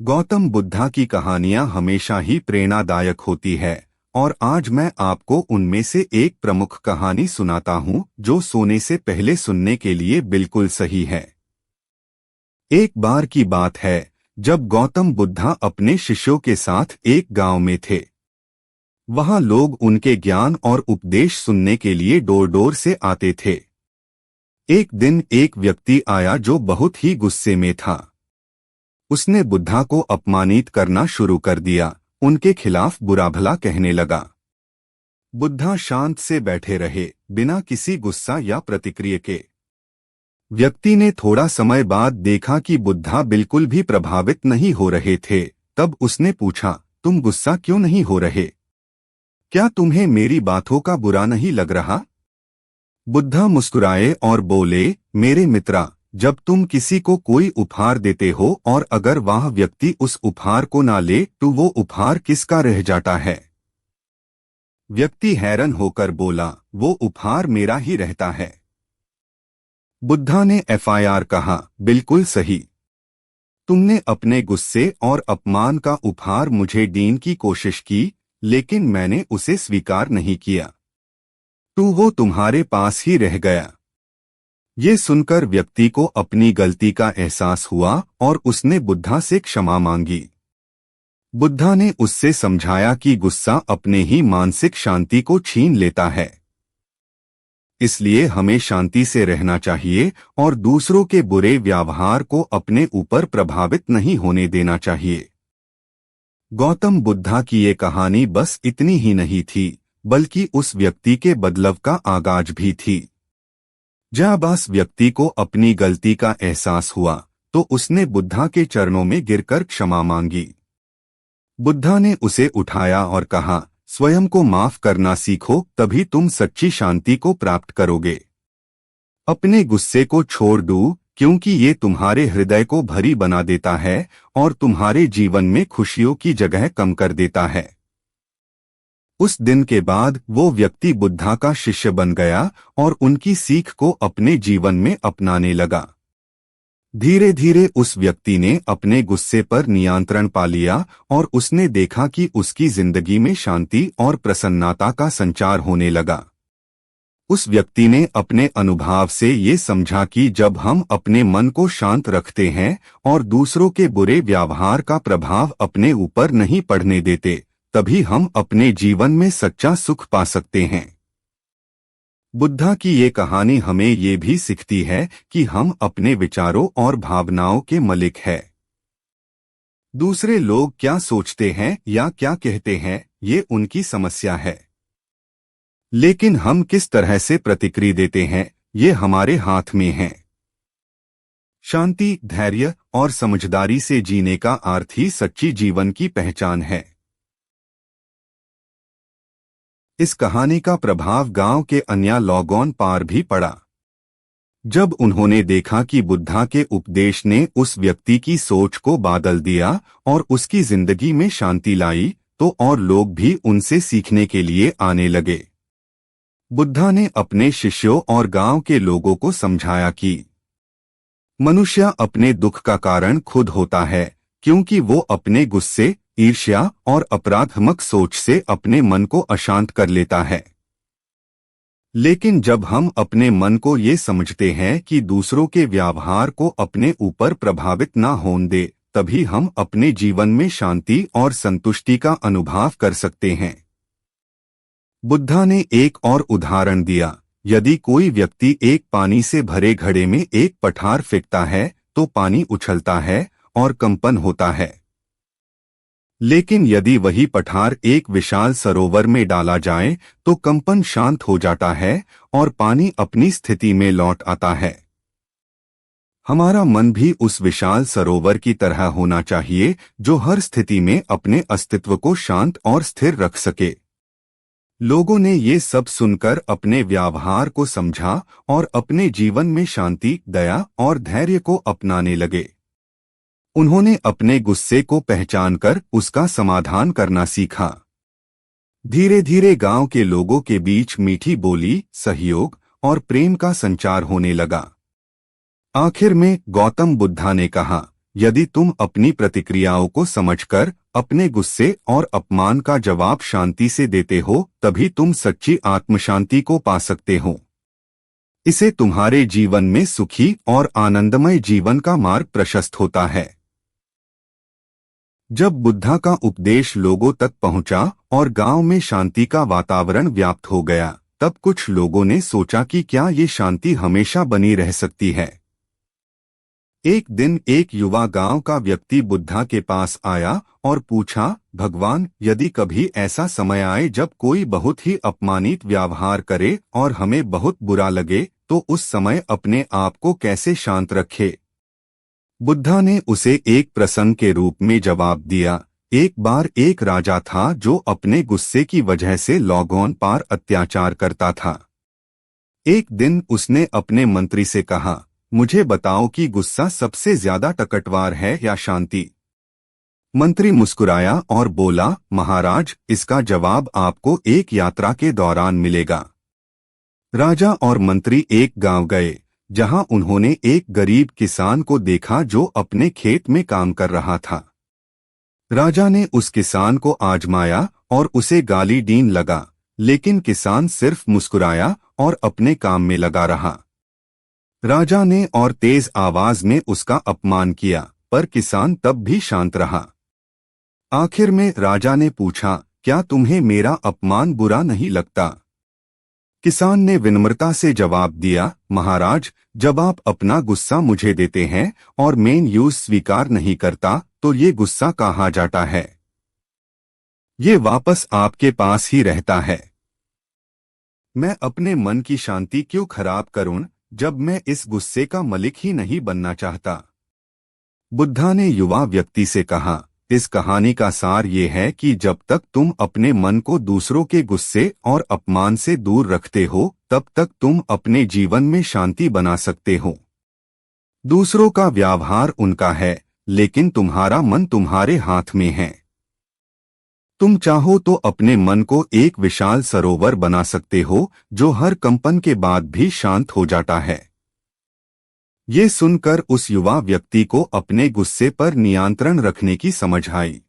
गौतम बुद्धा की कहानियां हमेशा ही प्रेरणादायक होती है और आज मैं आपको उनमें से एक प्रमुख कहानी सुनाता हूं जो सोने से पहले सुनने के लिए बिल्कुल सही है। एक बार की बात है जब गौतम बुद्धा अपने शिष्यों के साथ एक गांव में थे। वहां लोग उनके ज्ञान और उपदेश सुनने के लिए डोर डोर से आते थे। एक दिन एक व्यक्ति आया जो बहुत ही गुस्से में था। उसने बुद्धा को अपमानित करना शुरू कर दिया, उनके खिलाफ बुरा भला कहने लगा। बुद्धा शांत से बैठे रहे, बिना किसी गुस्सा या प्रतिक्रिया के। व्यक्ति ने थोड़ा समय बाद देखा कि बुद्धा बिल्कुल भी प्रभावित नहीं हो रहे थे। तब उसने पूछा, तुम गुस्सा क्यों नहीं हो रहे? क्या तुम्हें मेरी बातों का बुरा नहीं लग रहा? बुद्धा मुस्कुराए और बोले, मेरे मित्रा, जब तुम किसी को कोई उपहार देते हो और अगर वह व्यक्ति उस उपहार को ना ले तो वो उपहार किसका रह जाता है? व्यक्ति हैरान होकर बोला, वो उपहार मेरा ही रहता है। बुद्धा ने FIR कहा, बिल्कुल सही। तुमने अपने गुस्से और अपमान का उपहार मुझे देने की कोशिश की, लेकिन मैंने उसे स्वीकार नहीं किया, तो वो तुम्हारे पास ही रह गया। ये सुनकर व्यक्ति को अपनी गलती का एहसास हुआ और उसने बुद्धा से क्षमा मांगी। बुद्धा ने उससे समझाया कि गुस्सा अपने ही मानसिक शांति को छीन लेता है। इसलिए हमें शांति से रहना चाहिए और दूसरों के बुरे व्यवहार को अपने ऊपर प्रभावित नहीं होने देना चाहिए। गौतम बुद्धा की ये कहानी बस इतनी ही नहीं थी, बल्कि उस व्यक्ति के बदलाव का आगाज भी थी। जब उस व्यक्ति को अपनी गलती का एहसास हुआ तो उसने बुद्धा के चरणों में गिरकर क्षमा मांगी। बुद्धा ने उसे उठाया और कहा, स्वयं को माफ करना सीखो, तभी तुम सच्ची शांति को प्राप्त करोगे। अपने गुस्से को छोड़ दो, क्योंकि ये तुम्हारे हृदय को भारी बना देता है और तुम्हारे जीवन में खुशियों की जगह कम कर देता है। उस दिन के बाद वो व्यक्ति बुद्धा का शिष्य बन गया और उनकी सीख को अपने जीवन में अपनाने लगा। धीरे धीरे उस व्यक्ति ने अपने गुस्से पर नियंत्रण पा लिया और उसने देखा कि उसकी जिंदगी में शांति और प्रसन्नता का संचार होने लगा। उस व्यक्ति ने अपने अनुभव से ये समझा कि जब हम अपने मन को शांत रखते हैं और दूसरों के बुरे व्यवहार का प्रभाव अपने ऊपर नहीं पड़ने देते, तभी हम अपने जीवन में सच्चा सुख पा सकते हैं। बुद्धा की ये कहानी हमें ये भी सिखाती है कि हम अपने विचारों और भावनाओं के मालिक हैं। दूसरे लोग क्या सोचते हैं या क्या कहते हैं, ये उनकी समस्या है, लेकिन हम किस तरह से प्रतिक्रिया देते हैं, ये हमारे हाथ में है। शांति, धैर्य और समझदारी से जीने का अर्थ ही सच्ची जीवन की पहचान है। इस कहानी का प्रभाव गांव के अन्य लोगों पर भी पड़ा। जब उन्होंने देखा कि बुद्धा के उपदेश ने उस व्यक्ति की सोच को बदल दिया और उसकी जिंदगी में शांति लाई, तो और लोग भी उनसे सीखने के लिए आने लगे। बुद्धा ने अपने शिष्यों और गांव के लोगों को समझाया कि मनुष्य अपने दुख का कारण खुद होता है, क्योंकि वो अपने गुस्से, ईर्ष्या और अपराधात्मक सोच से अपने मन को अशांत कर लेता है। लेकिन जब हम अपने मन को ये समझते हैं कि दूसरों के व्यवहार को अपने ऊपर प्रभावित ना होने दे, तभी हम अपने जीवन में शांति और संतुष्टि का अनुभव कर सकते हैं। बुद्धा ने एक और उदाहरण दिया। यदि कोई व्यक्ति एक पानी से भरे घड़े में एक पठार फेंकता है तो पानी उछलता है और कंपन होता है। लेकिन यदि वही पठार एक विशाल सरोवर में डाला जाए तो कंपन शांत हो जाता है और पानी अपनी स्थिति में लौट आता है। हमारा मन भी उस विशाल सरोवर की तरह होना चाहिए जो हर स्थिति में अपने अस्तित्व को शांत और स्थिर रख सके। लोगों ने ये सब सुनकर अपने व्यवहार को समझा और अपने जीवन में शांति, दया और धैर्य को अपनाने लगे। उन्होंने अपने गुस्से को पहचानकर उसका समाधान करना सीखा। धीरे धीरे गांव के लोगों के बीच मीठी बोली, सहयोग और प्रेम का संचार होने लगा। आखिर में गौतम बुद्धा ने कहा, यदि तुम अपनी प्रतिक्रियाओं को समझकर अपने गुस्से और अपमान का जवाब शांति से देते हो, तभी तुम सच्ची आत्मशांति को पा सकते हो। इसे तुम्हारे जीवन में सुखी और आनंदमय जीवन का मार्ग प्रशस्त होता है। जब बुद्धा का उपदेश लोगों तक पहुंचा और गांव में शांति का वातावरण व्याप्त हो गया, तब कुछ लोगों ने सोचा कि क्या ये शांति हमेशा बनी रह सकती है। एक दिन एक युवा गांव का व्यक्ति बुद्धा के पास आया और पूछा, भगवान, यदि कभी ऐसा समय आए जब कोई बहुत ही अपमानित व्यवहार करे और हमें बहुत बुरा लगे, तो उस समय अपने आप को कैसे शांत रखे? बुद्धा ने उसे एक प्रसंग के रूप में जवाब दिया। एक बार एक राजा था जो अपने गुस्से की वजह से लोगों पर अत्याचार करता था। एक दिन उसने अपने मंत्री से कहा, मुझे बताओ कि गुस्सा सबसे ज्यादा टकटवार है या शांति? मंत्री मुस्कुराया और बोला, महाराज, इसका जवाब आपको एक यात्रा के दौरान मिलेगा। राजा और मंत्री एक गांव गए, जहां उन्होंने एक गरीब किसान को देखा जो अपने खेत में काम कर रहा था। राजा ने उस किसान को आजमाया और उसे गाली दीन लगा, लेकिन किसान सिर्फ मुस्कुराया और अपने काम में लगा रहा। राजा ने और तेज आवाज में उसका अपमान किया, पर किसान तब भी शांत रहा। आखिर में राजा ने पूछा, क्या तुम्हें मेरा अपमान बुरा नहीं लगता? किसान ने विनम्रता से जवाब दिया, महाराज, जब आप अपना गुस्सा मुझे देते हैं और मैं यूं स्वीकार नहीं करता, तो ये गुस्सा कहाँ जाता है? ये वापस आपके पास ही रहता है। मैं अपने मन की शांति क्यों खराब करूं, जब मैं इस गुस्से का मलिक ही नहीं बनना चाहता? बुद्धा ने युवा व्यक्ति से कहा, इस कहानी का सार ये है कि जब तक तुम अपने मन को दूसरों के गुस्से और अपमान से दूर रखते हो, तब तक तुम अपने जीवन में शांति बना सकते हो। दूसरों का व्यवहार उनका है, लेकिन तुम्हारा मन तुम्हारे हाथ में है। तुम चाहो तो अपने मन को एक विशाल सरोवर बना सकते हो, जो हर कंपन के बाद भी शांत हो जाता है। ये सुनकर उस युवा व्यक्ति को अपने गुस्से पर नियंत्रण रखने की समझ आई।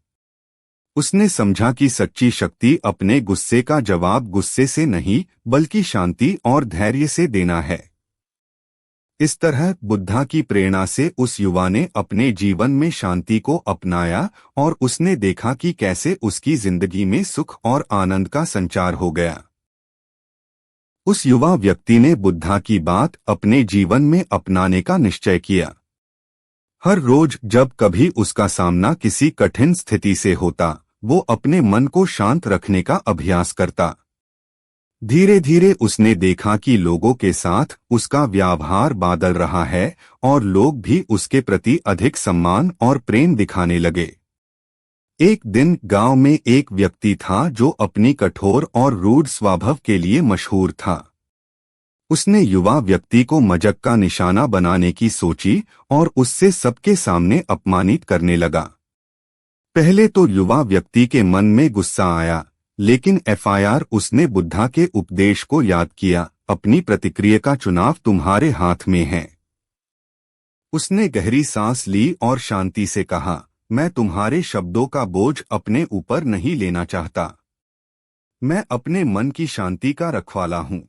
उसने समझा कि सच्ची शक्ति अपने गुस्से का जवाब गुस्से से नहीं, बल्कि शांति और धैर्य से देना है। इस तरह बुद्धा की प्रेरणा से उस युवा ने अपने जीवन में शांति को अपनाया और उसने देखा कि कैसे उसकी जिंदगी में सुख और आनंद का संचार हो गया। उस युवा व्यक्ति ने बुद्धा की बात अपने जीवन में अपनाने का निश्चय किया। हर रोज जब कभी उसका सामना किसी कठिन स्थिति से होता, वो अपने मन को शांत रखने का अभ्यास करता। धीरे धीरे उसने देखा कि लोगों के साथ उसका व्यवहार बदल रहा है और लोग भी उसके प्रति अधिक सम्मान और प्रेम दिखाने लगे। एक दिन गांव में एक व्यक्ति था जो अपनी कठोर और रूढ़ स्वभाव के लिए मशहूर था। उसने युवा व्यक्ति को मजाक का निशाना बनाने की सोची और उससे सबके सामने अपमानित करने लगा। पहले तो युवा व्यक्ति के मन में गुस्सा आया, लेकिन फिर उसने बुद्धा के उपदेश को याद किया, अपनी प्रतिक्रिया का चुनाव तुम्हारे हाथ में है। उसने गहरी सांस ली और शांति से कहा, मैं तुम्हारे शब्दों का बोझ अपने ऊपर नहीं लेना चाहता। मैं अपने मन की शांति का रखवाला हूं।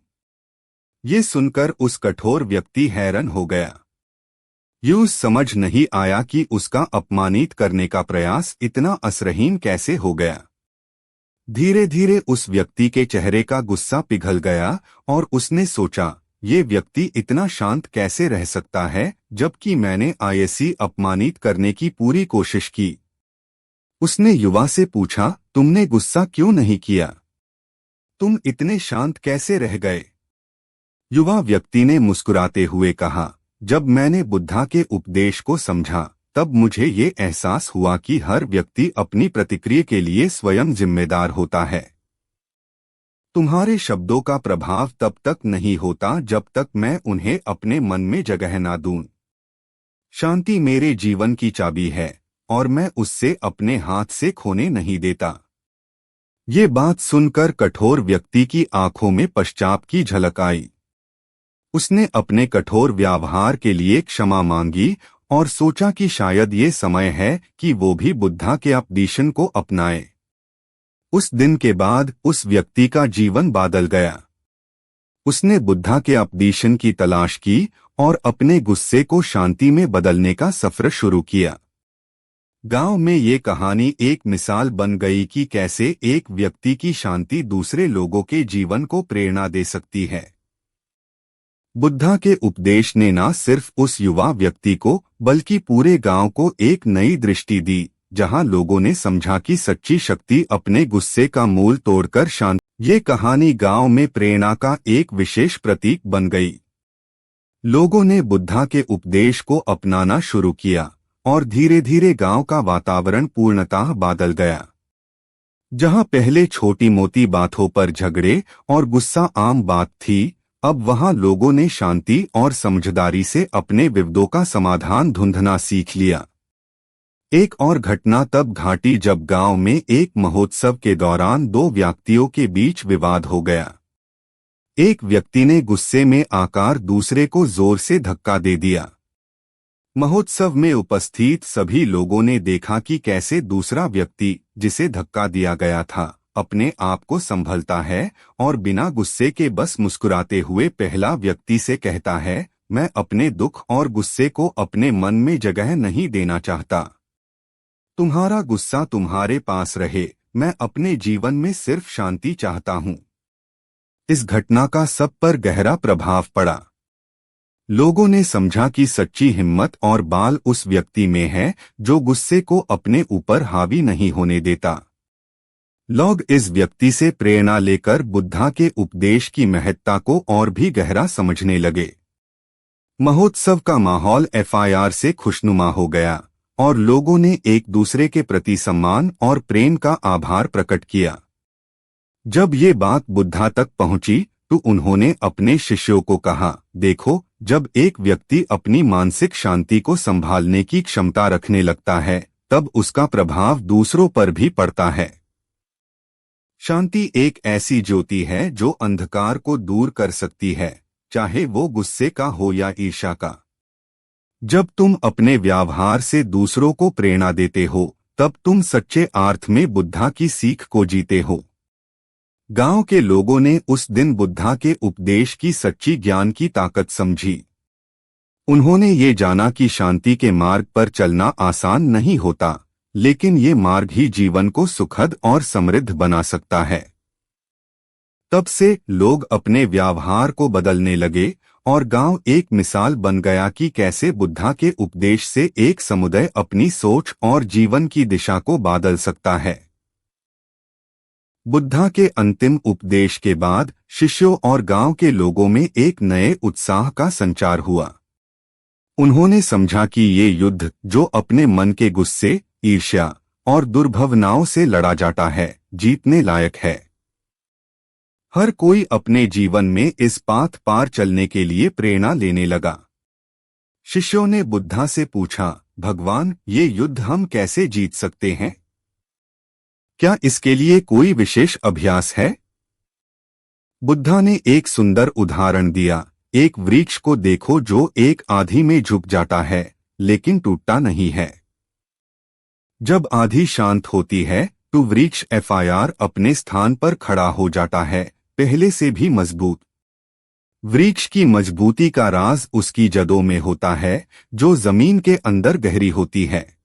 ये सुनकर उस कठोर व्यक्ति हैरान हो गया। यूं समझ नहीं आया कि उसका अपमानित करने का प्रयास इतना असरहीन कैसे हो गया। धीरे धीरे उस व्यक्ति के चेहरे का गुस्सा पिघल गया और उसने सोचा, ये व्यक्ति इतना शांत कैसे रह सकता है, जबकि मैंने ऐसी अपमानित करने की पूरी कोशिश की। उसने युवा से पूछा, तुमने गुस्सा क्यों नहीं किया? तुम इतने शांत कैसे रह गए? युवा व्यक्ति ने मुस्कुराते हुए कहा, जब मैंने बुद्धा के उपदेश को समझा, तब मुझे ये एहसास हुआ कि हर व्यक्ति अपनी प्रतिक्रिया के लिए स्वयं जिम्मेदार होता है। तुम्हारे शब्दों का प्रभाव तब तक नहीं होता जब तक मैं उन्हें अपने मन में जगह ना दूं। शांति मेरे जीवन की चाबी है और मैं उससे अपने हाथ से खोने नहीं देता। ये बात सुनकर कठोर व्यक्ति की आंखों में पश्चाताप की झलक आई। उसने अपने कठोर व्यवहार के लिए क्षमा मांगी और सोचा कि शायद ये समय है कि वो भी बुद्धा के उपदेशन को अपनाए। उस दिन के बाद उस व्यक्ति का जीवन बदल गया। उसने बुद्धा के उपदेशन की तलाश की और अपने गुस्से को शांति में बदलने का सफर शुरू किया। गांव में ये कहानी एक मिसाल बन गई कि कैसे एक व्यक्ति की शांति दूसरे लोगों के जीवन को प्रेरणा दे सकती है। बुद्धा के उपदेश ने न सिर्फ उस युवा व्यक्ति को बल्कि पूरे गांव को एक नई दृष्टि दी, जहां लोगों ने समझा कि सच्ची शक्ति अपने गुस्से का मूल तोड़कर शांत। ये कहानी गांव में प्रेरणा का एक विशेष प्रतीक बन गई। लोगों ने बुद्धा के उपदेश को अपनाना शुरू किया और धीरे धीरे गांव का वातावरण पूर्णतः बदल गया। जहां पहले छोटी मोटी बातों पर झगड़े और गुस्सा आम बात थी, अब वहां लोगों ने शांति और समझदारी से अपने विवादों का समाधान ढूंढना सीख लिया। एक और घटना तब घटी जब गांव में एक महोत्सव के दौरान दो व्यक्तियों के बीच विवाद हो गया। एक व्यक्ति ने गुस्से में आकर दूसरे को जोर से धक्का दे दिया। महोत्सव में उपस्थित सभी लोगों ने देखा कि कैसे दूसरा व्यक्ति, जिसे धक्का दिया गया था, अपने आप को संभलता है और बिना गुस्से के बस मुस्कुराते हुए पहला व्यक्ति से कहता है, मैं अपने दुख और गुस्से को अपने मन में जगह नहीं देना चाहता। तुम्हारा गुस्सा तुम्हारे पास रहे, मैं अपने जीवन में सिर्फ शांति चाहता हूँ। इस घटना का सब पर गहरा प्रभाव पड़ा। लोगों ने समझा कि सच्ची हिम्मत और बल उस व्यक्ति में है जो गुस्से को अपने ऊपर हावी नहीं होने देता। लोग इस व्यक्ति से प्रेरणा लेकर बुद्धा के उपदेश की महत्ता को और भी गहरा समझने लगे। महोत्सव का माहौल FIR से खुशनुमा हो गया और लोगों ने एक दूसरे के प्रति सम्मान और प्रेम का आभार प्रकट किया। जब ये बात बुद्धा तक पहुंची तो उन्होंने अपने शिष्यों को कहा, देखो, जब एक व्यक्ति अपनी मानसिक शांति को संभालने की क्षमता रखने लगता है, तब उसका प्रभाव दूसरों पर भी पड़ता है। शांति एक ऐसी ज्योति है जो अंधकार को दूर कर सकती है, चाहे वो गुस्से का हो या ईर्ष्या का। जब तुम अपने व्यवहार से दूसरों को प्रेरणा देते हो, तब तुम सच्चे अर्थ में बुद्धा की सीख को जीते हो। गांव के लोगों ने उस दिन बुद्धा के उपदेश की सच्ची ज्ञान की ताकत समझी। उन्होंने ये जाना कि शांति के मार्ग पर चलना आसान नहीं होता, लेकिन ये मार्ग ही जीवन को सुखद और समृद्ध बना सकता है। तब से लोग अपने व्यवहार को बदलने लगे और गांव एक मिसाल बन गया कि कैसे बुद्धा के उपदेश से एक समुदाय अपनी सोच और जीवन की दिशा को बदल सकता है। बुद्धा के अंतिम उपदेश के बाद शिष्यों और गांव के लोगों में एक नए उत्साह का संचार हुआ। उन्होंने समझा कि ये युद्ध जो अपने मन के गुस्से, ईर्ष्या और दुर्भावनाओं से लड़ा जाता है, जीतने लायक है। हर कोई अपने जीवन में इस पाथ पार चलने के लिए प्रेरणा लेने लगा। शिष्यों ने बुद्धा से पूछा, भगवान, ये युद्ध हम कैसे जीत सकते हैं? क्या इसके लिए कोई विशेष अभ्यास है? बुद्धा ने एक सुंदर उदाहरण दिया। एक वृक्ष को देखो जो एक आंधी में झुक जाता है, लेकिन टूटता नहीं है। जब आंधी शांत होती है तो वृक्ष FIR अपने स्थान पर खड़ा हो जाता है, पहले से भी मजबूत। वृक्ष की मजबूती का राज उसकी जड़ों में होता है, जो जमीन के अंदर गहरी होती है।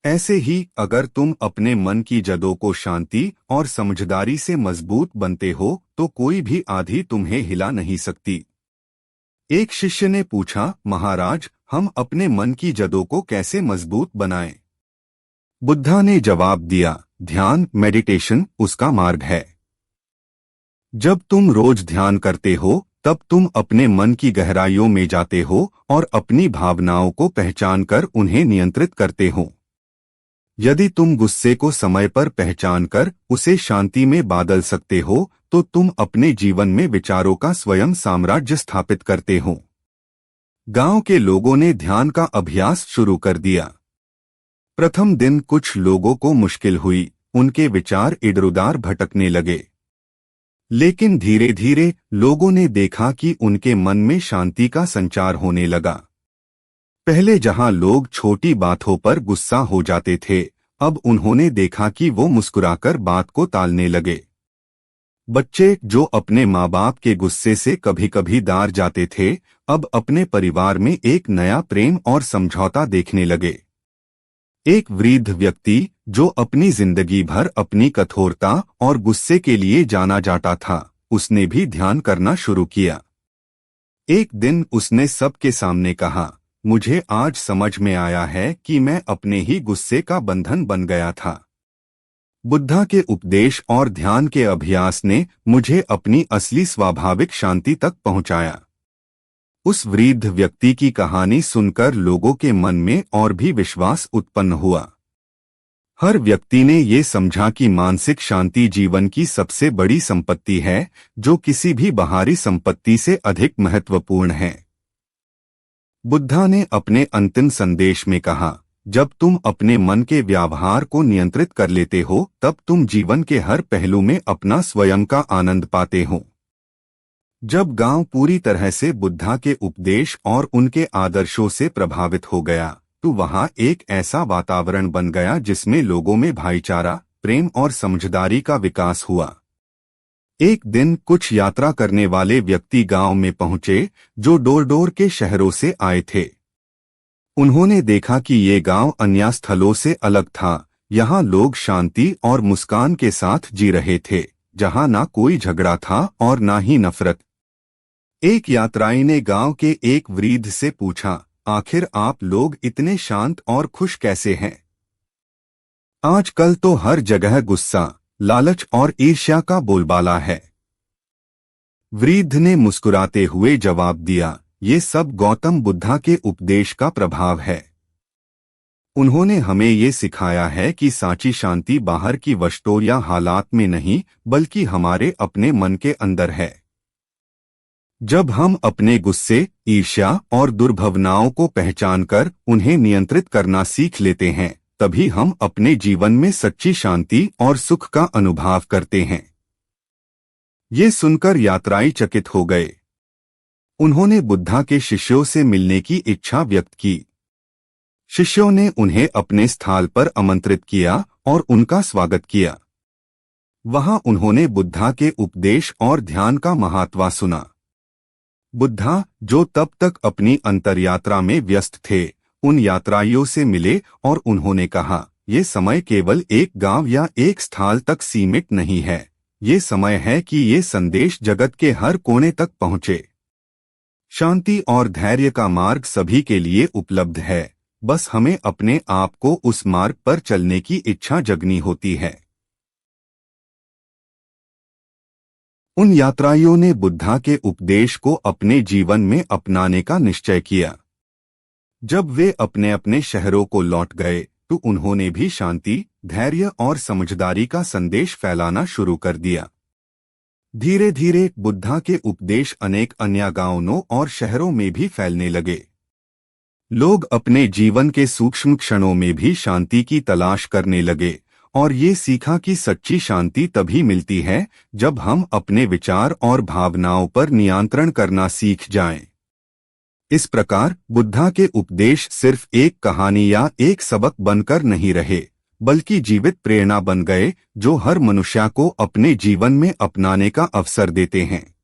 ऐसे ही अगर तुम अपने मन की जड़ों को शांति और समझदारी से मजबूत बनते हो तो कोई भी आंधी तुम्हें हिला नहीं सकती। एक शिष्य ने पूछा, महाराज, हम अपने मन की जड़ों को कैसे मजबूत बनाएं? बुद्धा ने जवाब दिया, ध्यान, मेडिटेशन उसका मार्ग है। जब तुम रोज ध्यान करते हो तब तुम अपने मन की गहराइयों में जाते हो और अपनी भावनाओं को पहचानकर उन्हें नियंत्रित करते हो। यदि तुम गुस्से को समय पर पहचानकर उसे शांति में बदल सकते हो तो तुम अपने जीवन में विचारों का स्वयं साम्राज्य स्थापित करते हो। गांव के लोगों ने ध्यान का अभ्यास शुरू कर दिया। प्रथम दिन कुछ लोगों को मुश्किल हुई, उनके विचार इधर-उधर भटकने लगे। लेकिन धीरे धीरे लोगों ने देखा कि उनके मन में शांति का संचार होने लगा। पहले जहां लोग छोटी बातों पर गुस्सा हो जाते थे, अब उन्होंने देखा कि वो मुस्कुराकर बात को टालने लगे। बच्चे जो अपने माँ बाप के गुस्से से कभी कभी दार जाते थे, अब अपने परिवार में एक नया प्रेम और समझौता देखने लगे। एक वृद्ध व्यक्ति जो अपनी जिंदगी भर अपनी कठोरता और गुस्से के लिए जाना जाता था, उसने भी ध्यान करना शुरू किया। एक दिन उसने सबके सामने कहा, मुझे आज समझ में आया है कि मैं अपने ही गुस्से का बंधन बन गया था। बुद्धा के उपदेश और ध्यान के अभ्यास ने मुझे अपनी असली स्वाभाविक शांति तक पहुंचाया। उस वृद्ध व्यक्ति की कहानी सुनकर लोगों के मन में और भी विश्वास उत्पन्न हुआ। हर व्यक्ति ने ये समझा कि मानसिक शांति जीवन की सबसे बड़ी संपत्ति है, जो किसी भी बाहरी संपत्ति से अधिक महत्वपूर्ण है। बुद्धा ने अपने अंतिम संदेश में कहा, जब तुम अपने मन के व्यवहार को नियंत्रित कर लेते हो, तब तुम जीवन के हर पहलू में अपना स्वयं का आनंद पाते हो। जब गांव पूरी तरह से बुद्धा के उपदेश और उनके आदर्शों से प्रभावित हो गया, तो वहां एक ऐसा वातावरण बन गया जिसमें लोगों में भाईचारा, प्रेम और समझदारी का विकास हुआ। एक दिन कुछ यात्रा करने वाले व्यक्ति गांव में पहुंचे, जो डोर डोर के शहरों से आए थे। उन्होंने देखा कि ये गांव अन्य स्थलों से अलग था। यहाँ लोग शांति और मुस्कान के साथ जी रहे थे, जहाँ ना कोई झगड़ा था और ना ही नफरत। एक यात्री ने गांव के एक वृद्ध से पूछा, आखिर आप लोग इतने शांत और खुश कैसे हैं? आजकल तो हर जगह गुस्सा, लालच और ईर्ष्या का बोलबाला है। वृद्ध ने मुस्कुराते हुए जवाब दिया, ये सब गौतम बुद्धा के उपदेश का प्रभाव है। उन्होंने हमें ये सिखाया है कि सच्ची शांति बाहर की वस्तुओं या हालात में नहीं, बल्कि हमारे अपने मन के अंदर है। जब हम अपने गुस्से, ईर्ष्या और दुर्भावनाओं को पहचानकर उन्हें नियंत्रित करना सीख लेते हैं, तभी हम अपने जीवन में सच्ची शांति और सुख का अनुभव करते हैं। ये सुनकर यात्री चकित हो गए। उन्होंने बुद्धा के शिष्यों से मिलने की इच्छा व्यक्त की। शिष्यों ने उन्हें अपने स्थान पर आमंत्रित किया और उनका स्वागत किया। वहां उन्होंने बुद्धा के उपदेश और ध्यान का महत्व सुना। बुद्धा, जो तब तक अपनी अंतरयात्रा में व्यस्त थे, उन यात्रियों से मिले और उन्होंने कहा, ये समय केवल एक गांव या एक स्थल तक सीमित नहीं है। ये समय है कि ये संदेश जगत के हर कोने तक पहुंचे। शांति और धैर्य का मार्ग सभी के लिए उपलब्ध है, बस हमें अपने आप को उस मार्ग पर चलने की इच्छा जगनी होती है। उन यात्रियों ने बुद्धा के उपदेश को अपने जीवन में अपनाने का निश्चय किया। जब वे अपने अपने शहरों को लौट गए, तो उन्होंने भी शांति, धैर्य और समझदारी का संदेश फैलाना शुरू कर दिया। धीरे धीरे बुद्धा के उपदेश अनेक अन्य गांवों और शहरों में भी फैलने लगे। लोग अपने जीवन के सूक्ष्म क्षणों में भी शांति की तलाश करने लगे और ये सीखा कि सच्ची शांति तभी मिलती है जब हम अपने विचार और भावनाओं पर नियंत्रण करना सीख जाएं। इस प्रकार बुद्धा के उपदेश सिर्फ एक कहानी या एक सबक बनकर नहीं रहे, बल्कि जीवित प्रेरणा बन गए, जो हर मनुष्य को अपने जीवन में अपनाने का अवसर देते हैं।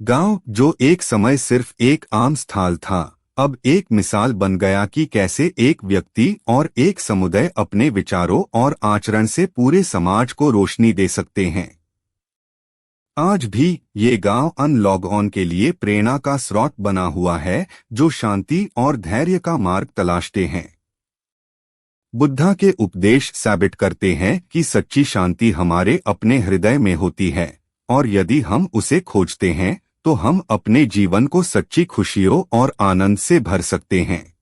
गांव, जो एक समय सिर्फ एक आम स्थल था, अब एक मिसाल बन गया कि कैसे एक व्यक्ति और एक समुदाय अपने विचारों और आचरण से पूरे समाज को रोशनी दे सकते हैं। आज भी ये गांव अन लोगों के लिए प्रेरणा का स्रोत बना हुआ है, जो शांति और धैर्य का मार्ग तलाशते हैं। बुद्धा के उपदेश साबित करते हैं कि सच्ची शांति हमारे अपने हृदय में होती है, और यदि हम उसे खोजते हैं, तो हम अपने जीवन को सच्ची खुशियों और आनंद से भर सकते हैं।